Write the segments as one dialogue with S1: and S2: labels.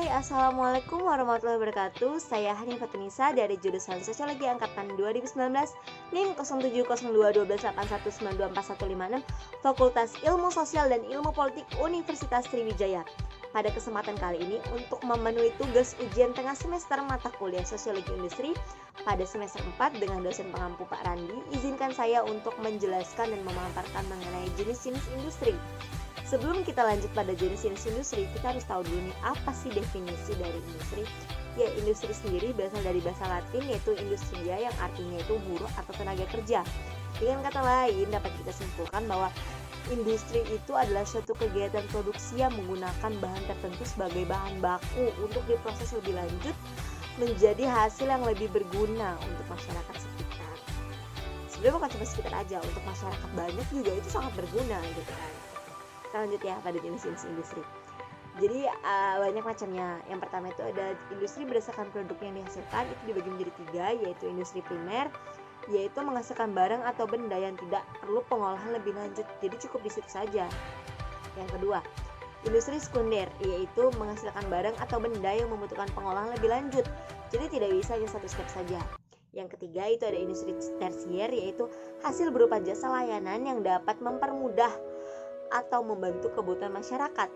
S1: Hai, Assalamualaikum warahmatullahi wabarakatuh. Saya Hanifah Tunisa dari jurusan Sosiologi Angkatan 2019 NIM 07021281924156 Fakultas Ilmu Sosial dan Ilmu Politik Universitas Sriwijaya. Pada kesempatan kali ini, untuk memenuhi tugas ujian tengah semester mata kuliah Sosiologi Industri pada semester 4 dengan dosen pengampu Pak Randi, izinkan saya untuk menjelaskan dan memaparkan mengenai jenis-jenis industri. Sebelum kita lanjut pada jenis-jenis industri, kita harus tahu dulu nih, apa sih definisi dari industri? Ya, industri sendiri berasal dari bahasa Latin yaitu industria, yang artinya itu buruh atau tenaga kerja. Dengan kata lain, dapat kita simpulkan bahwa industri itu adalah suatu kegiatan produksi yang menggunakan bahan tertentu sebagai bahan baku untuk diproses lebih lanjut menjadi hasil yang lebih berguna untuk masyarakat sekitar. Sebenarnya bukan cuma sekitar aja, untuk masyarakat banyak juga itu sangat berguna gitu kan. Kita lanjut ya pada jenis-jenis industri. Jadi banyak macamnya. Yang pertama itu ada industri berdasarkan produk yang dihasilkan, itu dibagi menjadi 3, yaitu industri primer, yaitu menghasilkan barang atau benda yang tidak perlu pengolahan lebih lanjut, jadi cukup di situ saja. Yang kedua, industri sekunder, yaitu menghasilkan barang atau benda yang membutuhkan pengolahan lebih lanjut, jadi tidak bisa hanya satu step saja. Yang ketiga itu ada industri tersier, yaitu hasil berupa jasa layanan yang dapat mempermudah atau membantu kebutuhan masyarakat.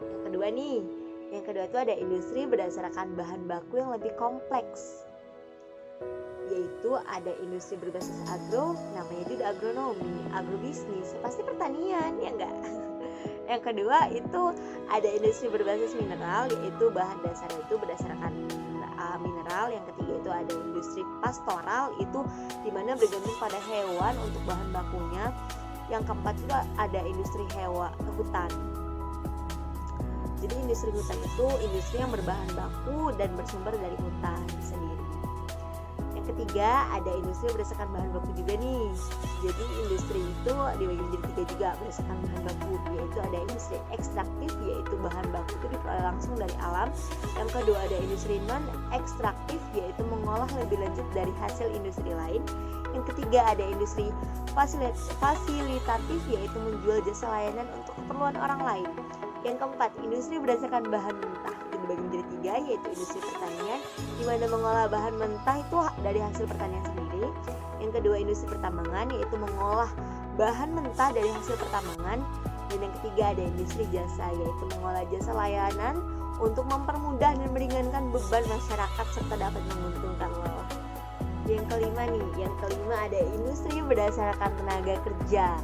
S1: Yang kedua itu ada industri berdasarkan bahan baku yang lebih kompleks, yaitu ada industri berbasis agro, namanya juga agronomi, agrobisnis, pasti pertanian ya enggak. Yang kedua itu ada industri berbasis mineral, yaitu bahan dasarnya itu berdasarkan mineral. Yang ketiga itu ada industri pastoral, itu dimana bergantung pada hewan untuk bahan bakunya. Yang keempat juga ada industri hutan. Jadi industri hutan itu industri yang berbahan baku dan bersumber dari hutan sendiri. Yang ketiga ada industri berdasarkan bahan baku juga nih. Jadi industri itu dibagi menjadi 3 juga berdasarkan bahan baku, yaitu ada industri ekstraktif, yaitu bahan baku itu diperoleh langsung dari alam. Yang kedua ada industri non ekstraktif, yaitu mengolah lebih lanjut dari hasil industri lain. Yang ketiga ada industri fasilitatif, yaitu menjual jasa layanan untuk keperluan orang lain. Yang keempat, industri berdasarkan bahan mentah, itu dibagi menjadi 3, yaitu industri pertanian, di mana mengolah bahan mentah itu dari hasil pertanian sendiri. Yang kedua, industri pertambangan, yaitu mengolah bahan mentah dari hasil pertambangan. Dan yang ketiga ada industri jasa, yaitu mengolah jasa layanan untuk mempermudah dan meringankan beban masyarakat serta dapat menguntungkan loh. Yang kelima ada industri berdasarkan tenaga kerja.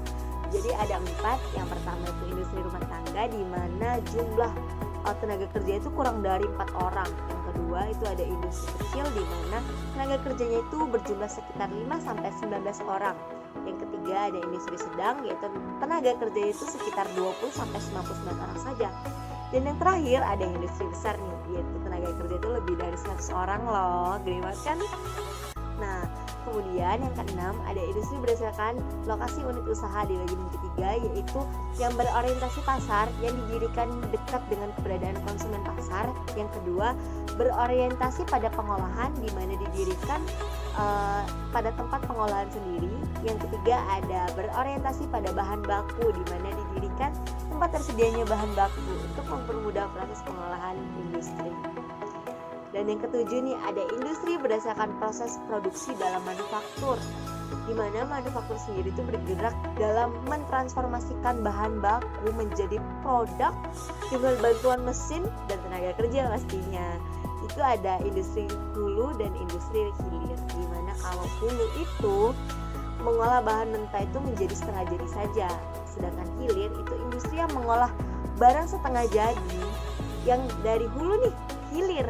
S1: Jadi ada 4. Yang pertama itu industri rumah tangga, di mana jumlah tenaga kerja itu kurang dari 4 orang. Yang kedua itu ada industri kecil, di mana tenaga kerjanya itu berjumlah sekitar 5-19 orang. Yang ketiga ada industri sedang, yaitu tenaga kerja itu sekitar 20-99 orang saja. Dan yang terakhir ada industri besar nih, yaitu tenaga kerja itu lebih dari 100 orang loh. Gede banget kan? Nah, kemudian yang keenam ada industri berdasarkan lokasi unit usaha, dibagi menjadi 3, yaitu yang berorientasi pasar, yang didirikan dekat dengan keberadaan konsumen pasar. Yang kedua berorientasi pada pengolahan, di mana didirikan pada tempat pengolahan sendiri. Yang ketiga ada berorientasi pada bahan baku, di mana didirikan tempat tersedianya bahan baku untuk mempermudah proses pengolahan industri. Dan yang ketujuh nih ada industri berdasarkan proses produksi dalam manufaktur, di mana manufaktur sendiri itu bergerak dalam mentransformasikan bahan baku menjadi produk dengan bantuan mesin dan tenaga kerja pastinya. Itu ada industri hulu dan industri hilir, di mana kalau hulu itu mengolah bahan mentah itu menjadi setengah jadi saja, sedangkan hilir itu industri yang mengolah barang setengah jadi, yang dari hulu nih hilir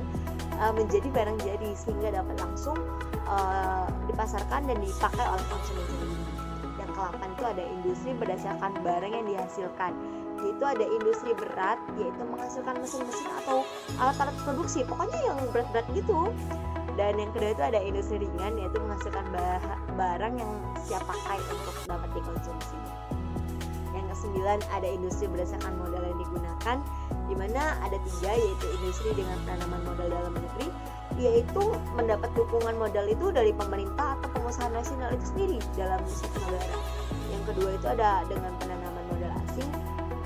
S1: menjadi barang jadi, sehingga dapat langsung dipasarkan dan dipakai oleh konsumen sendiri. Yang ke-8 itu ada industri berdasarkan barang yang dihasilkan, yaitu ada industri berat, yaitu menghasilkan mesin-mesin atau alat-alat produksi, pokoknya yang berat-berat gitu. Dan yang kedua itu ada industri ringan, yaitu menghasilkan barang yang siap pakai untuk dapat dikonsumsi. Yang ke-9 ada industri berdasarkan modal yang digunakan, di mana ada 3, yaitu industri dengan penanaman modal dalam negeri, yaitu mendapat dukungan modal itu dari pemerintah atau pengusaha nasional itu sendiri dalam suatu negara. Yang kedua itu ada dengan penanaman modal asing,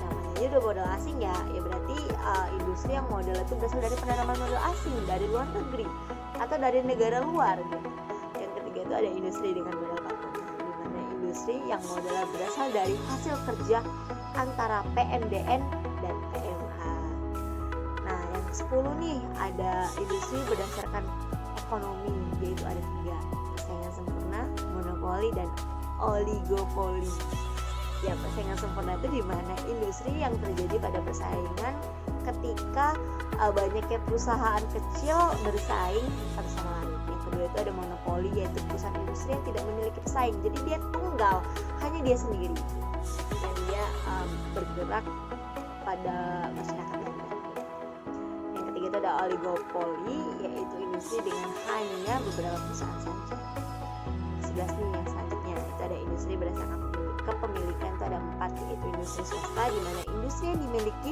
S1: namanya ini udah modal asing ya berarti industri yang modal itu berasal dari penanaman modal asing dari luar negeri atau dari negara luar gitu. Yang ketiga itu ada industri dengan modal patungan, di mana industri yang modalnya berasal dari hasil kerja antara PMDN dan PMH. Nah, yang ke-10 nih ada industri berdasarkan ekonomi, yaitu ada 3: persaingan sempurna, monopoli, dan oligopoli. Ya, persaingan sempurna itu di mana industri yang terjadi pada persaingan ketika banyaknya perusahaan kecil bersaing satu sama lain. Yang kedua itu ada monopoli, yaitu perusahaan industri yang tidak memiliki pesaing, jadi dia tunggal, hanya dia sendiri dan dia bergerak pada masyarakat yang banyak. Yang ketiga itu ada oligopoli, yaitu industri dengan hanya beberapa perusahaan saja. 11 nih yang selanjutnya itu ada industri berdasarkan kepemilikan, itu ada 4, yaitu industri swasta, di mana industri yang dimiliki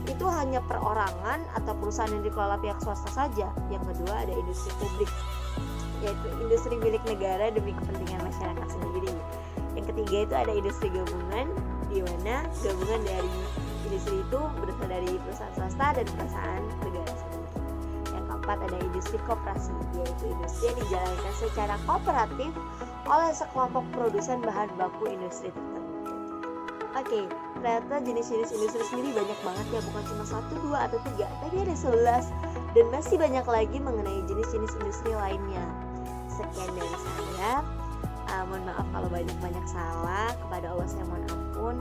S1: itu hanya perorangan atau perusahaan yang dikelola pihak swasta saja. Yang kedua ada industri publik, yaitu industri milik negara demi kepentingan masyarakat sendiri. Yang ketiga itu ada industri gabungan, di mana gabungan dari industri itu berasal dari perusahaan swasta dan perusahaan negara sendiri. Yang keempat ada industri koperasi, yaitu industri yang dijalankan secara kooperatif oleh sekelompok produsen bahan baku industri tertentu. Oke, ternyata jenis-jenis industri sendiri banyak banget ya, bukan cuma 1, 2, atau 3, tapi ada 11 dan masih banyak lagi mengenai jenis-jenis industri lainnya. Sekian dari saya. Mohon maaf kalau banyak salah, kepada Allah saya mohon ampun.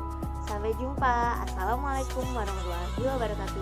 S1: Sampai jumpa. Assalamualaikum warahmatullahi wabarakatuh.